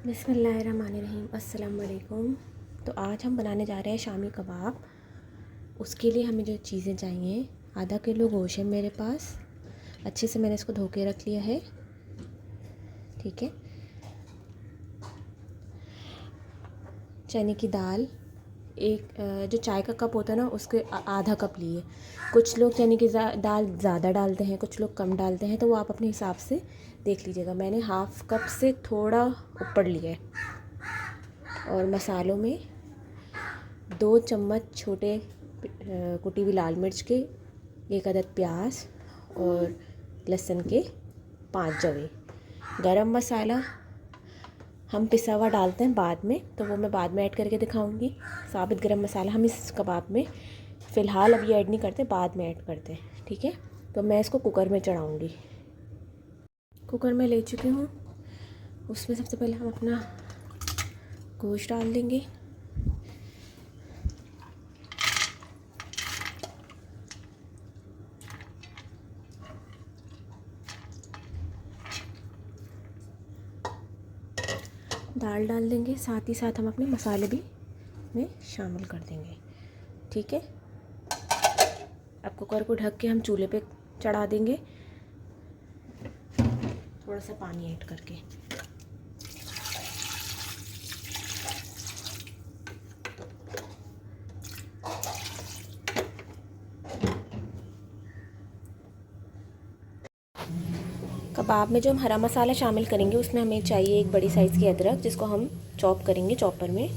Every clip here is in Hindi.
बिस्मिल्लाहिर्रहमानिर्रहीम, अस्सलाम वालेकुम। तो आज हम बनाने जा रहे हैं शामी कबाब। उसके लिए हमें जो चीज़ें चाहिए, आधा किलो गोश्त है मेरे पास। अच्छे से मैंने इसको धो के रख लिया है, ठीक है। चने की दाल एक, जो चाय का कप होता है ना, उसके आधा कप लिए। कुछ लोग चने की दाल ज़्यादा डालते हैं, कुछ लोग कम डालते हैं, तो वो आप अपने हिसाब से देख लीजिएगा। मैंने हाफ़ कप से थोड़ा ऊपर लिया है। और मसालों में 2 चम्मच छोटे कुटी हुई लाल मिर्च के, 1 अदद प्याज और लहसुन के 5 जवे। गरम मसाला हम पिसा हुआ डालते हैं बाद में, तो वो मैं बाद में ऐड करके दिखाऊंगी। साबित गरम मसाला हम इस कबाब में फ़िलहाल अभी ऐड नहीं करते, बाद में ऐड करते हैं, ठीक है। तो मैं इसको कुकर में चढ़ाऊंगी। कुकर में ले चुकी हूँ। उसमें सबसे पहले हम अपना गोश्त डाल देंगे। दाल डाल देंगे, साथ ही साथ हम अपने मसाले भी में शामिल कर देंगे, ठीक है। अब कुकर को ढक के हम चूल्हे पे चढ़ा देंगे, थोड़ा सा पानी ऐड करके। कबाब में जो हम हरा मसाला शामिल करेंगे, उसमें हमें चाहिए एक बड़ी साइज़ की अदरक, जिसको हम चॉप करेंगे चॉपर में।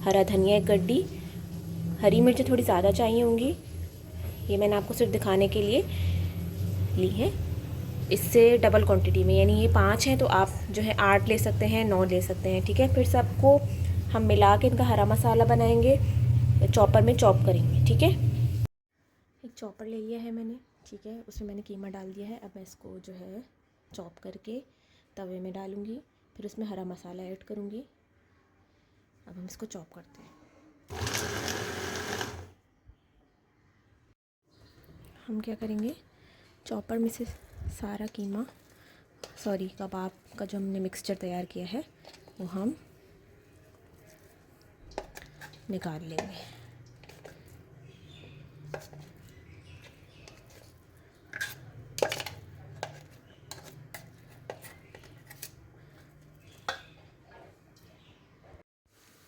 हरा धनिया एक गड्डी, हरी मिर्च थोड़ी ज़्यादा चाहिए होंगी, ये मैंने आपको सिर्फ दिखाने के लिए ली है। इससे डबल क्वांटिटी में, यानी ये 5 हैं तो आप जो है 8 ले सकते हैं, 9 ले सकते हैं, ठीक है। फिर सबको हम मिला के इनका हरा मसाला बनाएंगे, चॉपर में चॉप करेंगे, ठीक है। एक चॉपर ले लिया है मैंने, ठीक है। उसमें मैंने कीमा डाल दिया है। अब मैं इसको जो है चॉप करके तवे में डालूँगी, फिर उसमें हरा मसाला ऐड करूँगी। अब हम इसको चॉप करते हैं। हम क्या करेंगे, चॉपर में से सारा कीमा, सॉरी कबाब का जो हमने मिक्सचर तैयार किया है, वो हम निकाल लेंगे।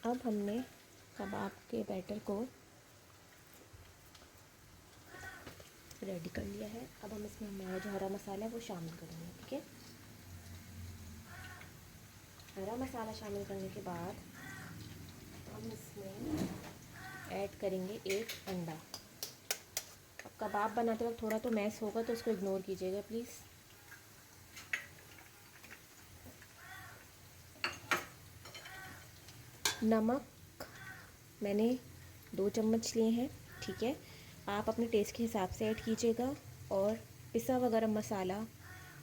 अब हमने कबाब के बैटर को रेडी कर लिया है। अब हम इसमें हमारा जो हरा मसाला है वो शामिल करेंगे, ठीक है। हरा मसाला शामिल करने के बाद हम इसमें ऐड करेंगे 1 अंडा। अब कबाब बनाते वक्त थोड़ा तो मैश होगा, तो उसको इग्नोर कीजिएगा प्लीज़। नमक मैंने 2 चम्मच लिए हैं, ठीक है। आप अपने टेस्ट के हिसाब से ऐड कीजिएगा। और पिसा हुआ गरम मसाला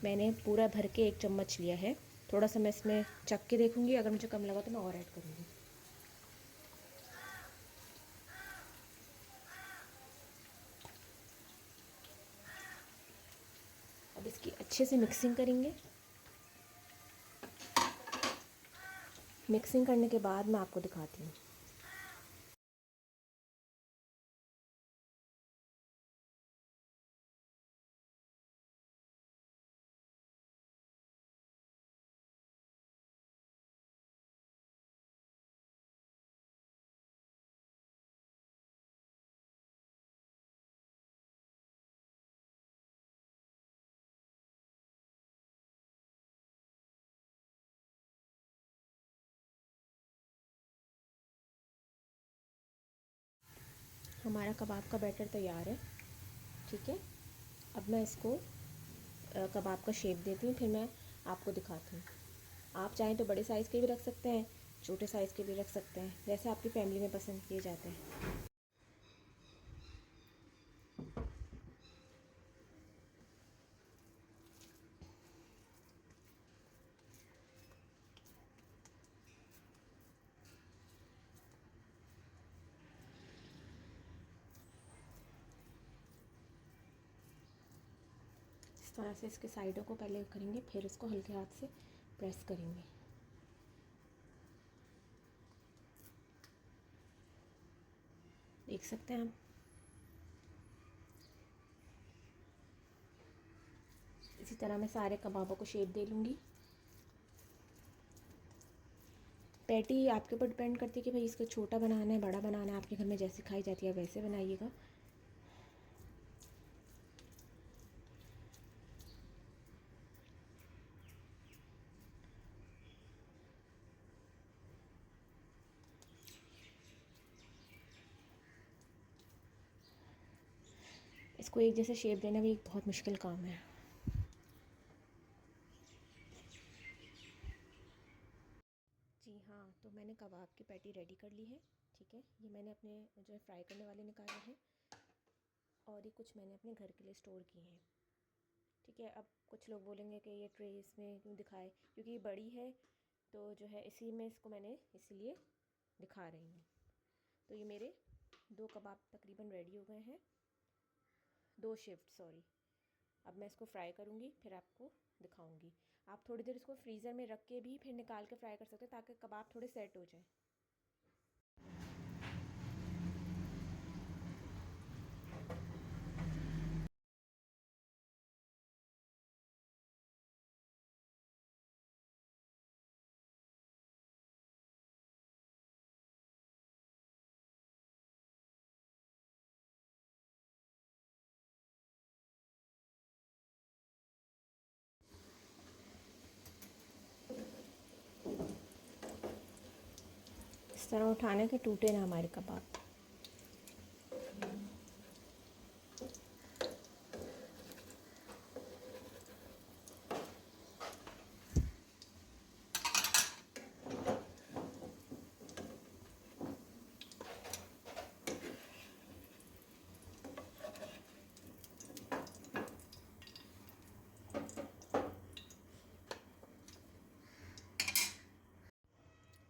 मैंने पूरा भर के 1 चम्मच लिया है। थोड़ा सा मैं इसमें चख के देखूँगी, अगर मुझे कम लगा तो मैं और ऐड करूँगी। अब इसकी अच्छे से मिक्सिंग करेंगे। मिक्सिंग करने के बाद मैं आपको दिखाती हूँ। हमारा कबाब का बैटर तैयार है, ठीक है। अब मैं इसको कबाब का शेप देती हूँ, फिर मैं आपको दिखाती हूँ। आप चाहें तो बड़े साइज़ के भी रख सकते हैं, छोटे साइज़ के भी रख सकते हैं, जैसे आपकी फैमिली में पसंद किए जाते हैं। इस तरह से इसके साइडों को पहले करेंगे, फिर इसको हल्के हाथ से प्रेस करेंगे। देख सकते हैं आप। इसी तरह मैं सारे कबाबों को शेप दे लूँगी। पैटी आपके ऊपर डिपेंड करती है कि भाई इसको छोटा बनाना है, बड़ा बनाना है, आपके घर में जैसे खाई जाती है वैसे बनाइएगा। इसको एक जैसे शेप देना भी एक बहुत मुश्किल काम है। जी हाँ, तो मैंने कबाब की पैटी रेडी कर ली है। ठीक है, ये मैंने अपने जो है फ्राई करने वाले निकाले हैं और ये कुछ मैंने अपने घर के लिए स्टोर किए हैं। ठीक है, अब कुछ लोग बोलेंगे कि ये ट्रे इसमें क्यों दिखाए, क्योंकि ये बड़ी है तो जो है इसी में इसको मैंने इसीलिए दिखा रही हूँ। तो ये मेरे 2 कबाब तकरीबन रेडी हो गए हैं, 2 शिफ्ट सॉरी। अब मैं इसको फ्राई करूँगी फिर आपको दिखाऊँगी। आप थोड़ी देर इसको फ्रीज़र में रख के भी फिर निकाल के फ्राई कर सकते हैं ताकि कबाब थोड़े सेट हो जाए। इस तरह उठाने के टूटे ना हमारे कबाब।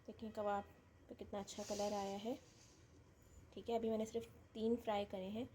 देखिए कबाब पे कितना अच्छा कलर आया है। ठीक है, अभी मैंने सिर्फ 3 फ्राई करे हैं।